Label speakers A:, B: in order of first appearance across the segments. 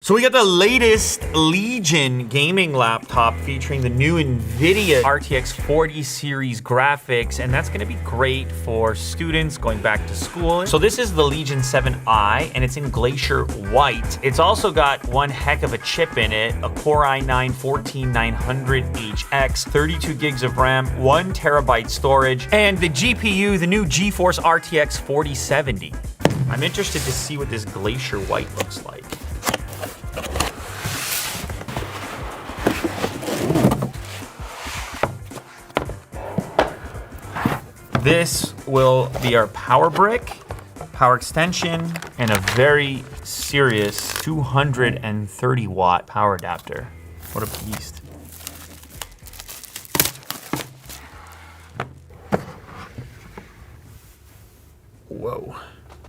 A: So we got the latest Legion gaming laptop featuring the new NVIDIA RTX 40 series graphics, and that's gonna be great for students going back to school. So this is the Legion 7i, and it's in Glacier White. It's also got one heck of a chip in it, a Core i9-14900HX, 32 gigs of RAM, 1 terabyte storage, and the GPU, the new GeForce RTX 4070. I'm interested to see what this Glacier White looks like. This will be our power brick, power extension, and a very serious 230 watt power adapter. What a beast. Whoa.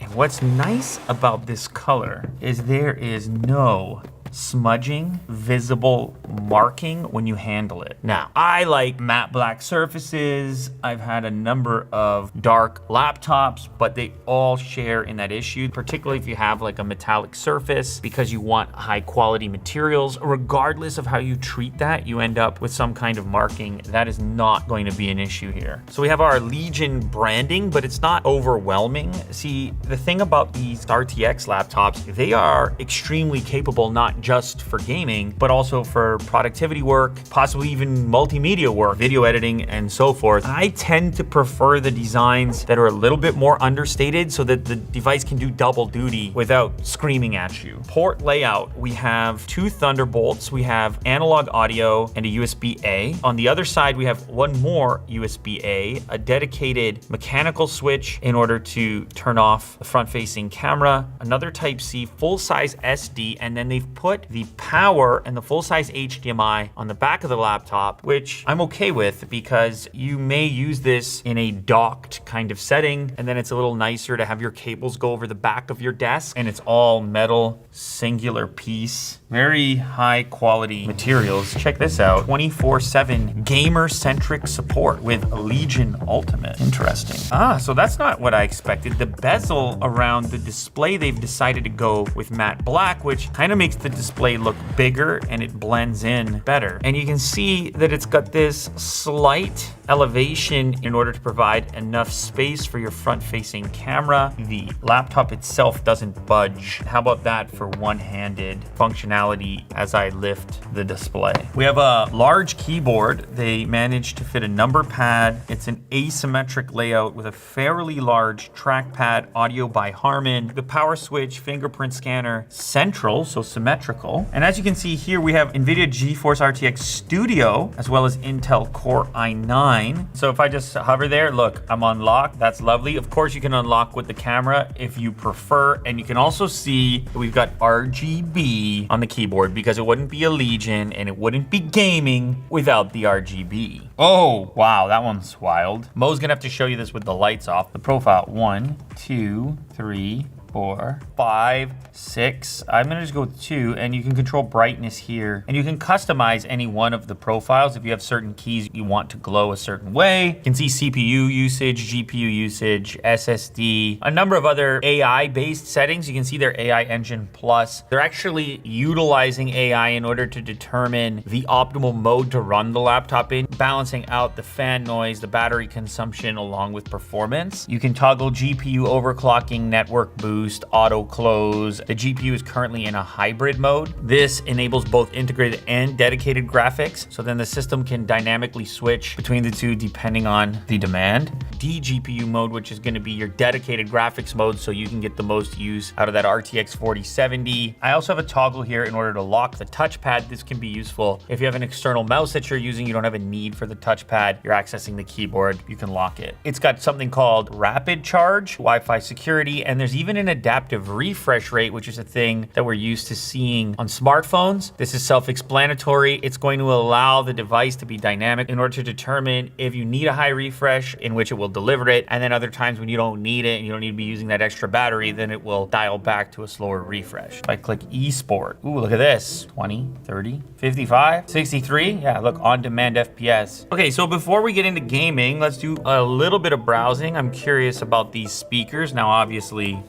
A: And what's nice about this color is there is no smudging, visible marking when you handle it. Now, I like matte black surfaces. I've had a number of dark laptops, but they all share in that issue, particularly if you have like a metallic surface, because you want high quality materials. Regardless of how you treat that, you end up with some kind of marking. That is not going to be an issue here. So we have our Legion branding, but it's not overwhelming. See, the thing about these RTX laptops, they are extremely capable, not just for gaming, but also for productivity work, possibly even multimedia work, video editing, and so forth. I tend to prefer the designs that are a little bit more understated so that the device can do double duty without screaming at you. Port layout, we have 2 Thunderbolts, we have analog audio and a USB-A. On the other side, we have one more USB-A, a dedicated mechanical switch in order to turn off the front-facing camera, another Type-C full-size SD, and then they've put the power and the full-size HDMI on the back of the laptop, which I'm okay with because you may use this in a docked kind of setting, and then it's a little nicer to have your cables go over the back of your desk, and it's all metal, singular piece. Very high quality materials. Check this out, 24/7 gamer-centric support with Legion Ultimate. Interesting. So that's not what I expected. The bezel around the display, they've decided to go with matte black, which kind of makes the display look bigger and it blends in better. And you can see that it's got this slight elevation in order to provide enough space for your front-facing camera. The laptop itself doesn't budge. How about that for one-handed functionality as I lift the display? We have a large keyboard. They managed to fit a number pad. It's an asymmetric layout with a fairly large trackpad, audio by Harman, the power switch, fingerprint scanner, central, so symmetrical. And as you can see here, we have NVIDIA GeForce RTX Studio, as well as Intel Core i9. So if I just hover there, look, I'm unlocked. That's lovely. Of course, you can unlock with the camera if you prefer. And you can also see we've got RGB on the keyboard because it wouldn't be a Legion and it wouldn't be gaming without the RGB. Oh, wow, that one's wild. Mo's gonna have to show you this with the lights off. The profile, 1, 2, 3, 4, 5, 6. I'm gonna just go with 2, and you can control brightness here. And you can customize any one of the profiles if you have certain keys you want to glow a certain way. You can see CPU usage, GPU usage, SSD, a number of other AI-based settings. You can see their AI Engine Plus. They're actually utilizing AI in order to determine the optimal mode to run the laptop in, balancing out the fan noise, the battery consumption, along with performance. You can toggle GPU overclocking, network boost, auto close. The GPU is currently in a hybrid mode. This enables both integrated and dedicated graphics, so then the system can dynamically switch between the two depending on the demand. DGPU mode, which is going to be your dedicated graphics mode, so you can get the most use out of that RTX 4070. I also have a toggle here in order to lock the touchpad. This can be useful if you have an external mouse that you're using, you don't have a need for the touchpad, you're accessing the keyboard, you can lock it. It's got something called rapid charge, Wi-Fi security, and there's even an adaptive refresh rate, which is a thing that we're used to seeing on smartphones. This is self-explanatory. It's going to allow the device to be dynamic in order to determine if you need a high refresh, in which it will deliver it, and then other times when you don't need it and you don't need to be using that extra battery, then it will dial back to a slower refresh. If I click eSport, ooh, look at this, 20, 30, 55, 63. Yeah, look, on-demand FPS. Okay, so before we get into gaming, let's do a little bit of browsing. I'm curious about these speakers. Now, obviously,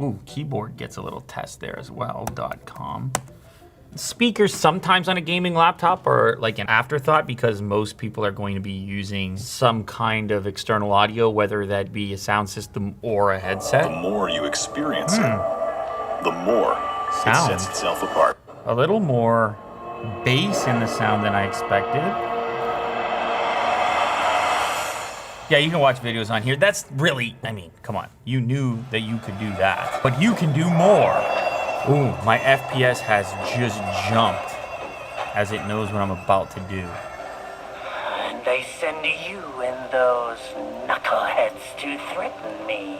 A: Ooh, keyboard gets a little test there as well, .com. Speakers sometimes on a gaming laptop are like an afterthought because most people are going to be using some kind of external audio, whether that be a sound system or a headset.
B: The more you experience it, the more it sets itself apart.
A: A little more bass in the sound than I expected. Yeah, you can watch videos on here. That's really, I mean, come on. You knew that you could do that, but you can do more. Ooh, my FPS has just jumped as it knows what I'm about to do.
C: And they send you and those knuckleheads to threaten me.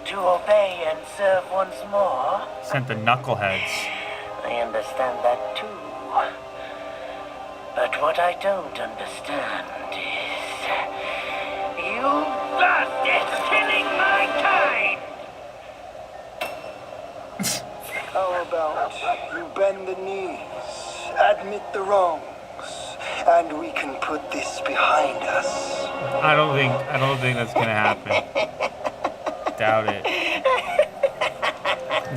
C: To obey and serve once more.
A: Sent the knuckleheads.
C: I understand that too. But what I don't understand is you bastards killing my kind!
D: How about you bend the knees, admit the wrongs, and we can put this behind us.
A: I don't think that's gonna happen. Doubt it.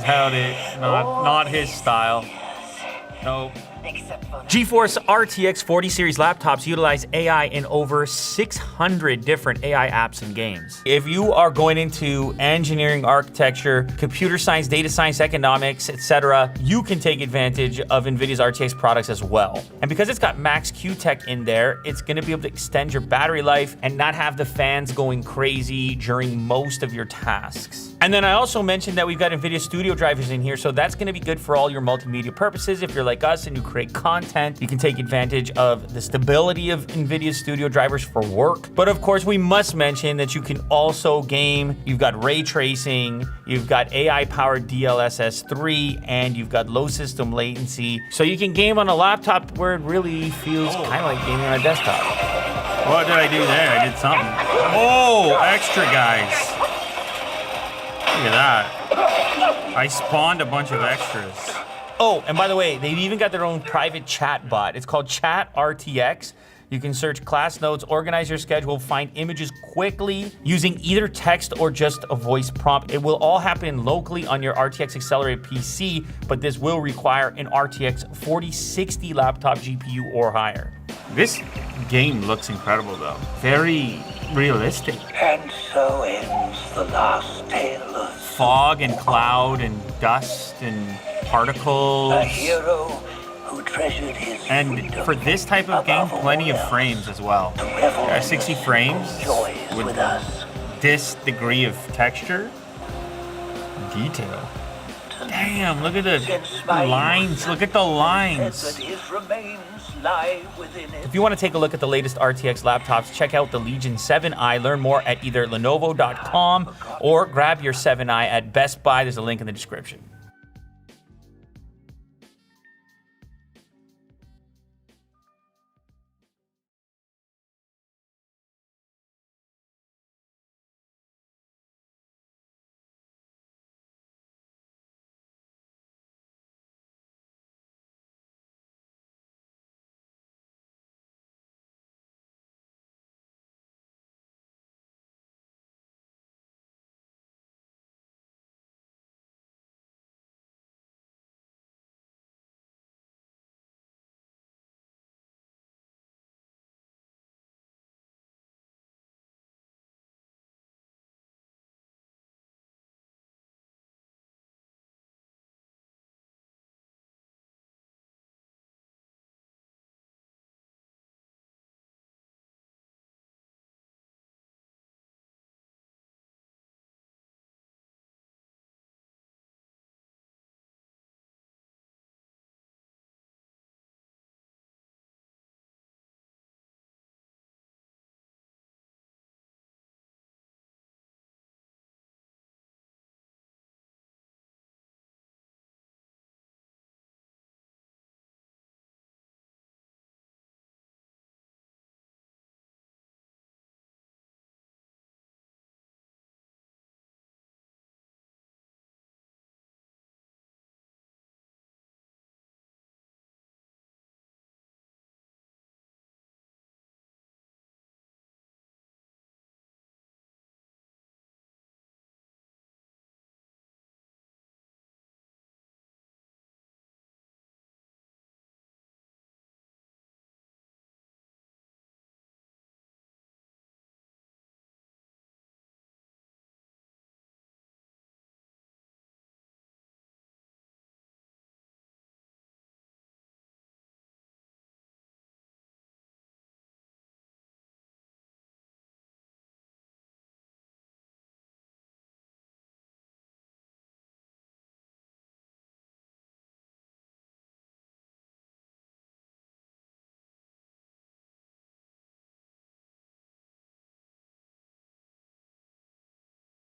A: Doubt it. Not his style. Nope. GeForce RTX 40 series laptops utilize AI in over 600 different AI apps and games. If you are going into engineering, architecture, computer science, data science, economics, etc., you can take advantage of NVIDIA's RTX products as well. And because it's got Max Q Tech in there, it's gonna be able to extend your battery life and not have the fans going crazy during most of your tasks. And then I also mentioned that we've got NVIDIA Studio drivers in here, so that's gonna be good for all your multimedia purposes. If you're like us and you create content, you can take advantage of the stability of NVIDIA Studio drivers for work. But of course, we must mention that you can also game. You've got ray tracing, you've got AI-powered DLSS 3, and you've got low system latency. So you can game on a laptop where it really feels kind of like gaming on a desktop. What did I do there? I did something. Oh, extra guys. Look at that. I spawned a bunch of extras. Oh, and by the way, they've even got their own private chat bot. It's called Chat RTX. You can search class notes, organize your schedule, find images quickly using either text or just a voice prompt. It will all happen locally on your RTX accelerated PC, but this will require an RTX 4060 laptop GPU or higher. This game looks incredible though. Very realistic.
C: And so ends the last tale of
A: fog and cloud and dust and particles.
C: a hero who treasured his
A: And
C: freedom
A: for this type of game,
C: above
A: plenty
C: all
A: of frames as well.
C: to revel
A: There are 60
C: in
A: frames
C: joys
A: with
C: with us.
A: this degree of texture, detail. Damn, look at the
C: Since my
A: lines. Look at the lines.
C: said that his remains lie within it.
A: If you want to take a look at the latest RTX laptops, check out the Legion 7i. Learn more at either Lenovo.com or grab your 7i at Best Buy. There's a link in the description.